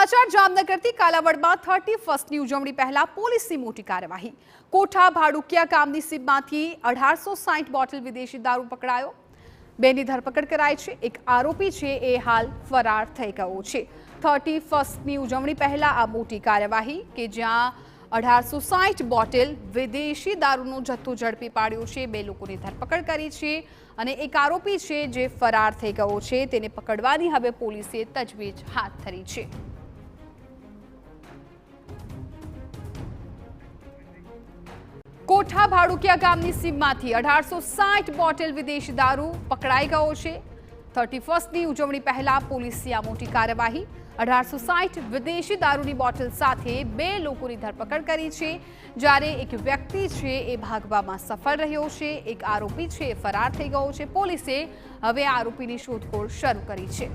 સમાચાર જામનગરથી કાલાવડમાં 31મી ઉજવણી પહેલા પોલીસની મોટી કાર્યવાહી। કોઠા ભાડુકિયા ગામની સીમમાંથી 1860 બોટલ વિદેશી દારૂ પકડાયો। બેની ધરપકડ કરાઈ છે। એક આરોપી છે એ હાલ ફરાર થઈ ગયો છે। 31મી ઉજવણી પહેલા આ મોટી કાર્યવાહી કે જ્યાં 1860 બોટલ વિદેશી દારૂનો જથ્થો ઝડપી પાડ્યો છે। બે લોકોની ધરપકડ કરી છે અને એક આરોપી છે જે ફરાર થઈ ગયો છે તેને પકડવાની હવે પોલીસે તજવીજ હાથ ધરી છે। કોઠા ભાડુકિયા ગામની સીમમાંથી 1860 બોટલ વિદેશી દારૂ પકડાઈ ગયો છે। 31મી ઉજવણી પહેલા પોલીસે આ મોટી કાર્યવાહી 1860 વિદેશી દારૂની બોટલ સાથે બે લોકોની ધરપકડ કરી છે। જ્યારે એક વ્યક્તિ છે એ ભાગવામાં સફળ રહ્યો છે। એક આરોપી છે ફરાર થઈ ગયો છે। પોલીસે હવે આરોપીની શોધખોળ શરૂ કરી છે।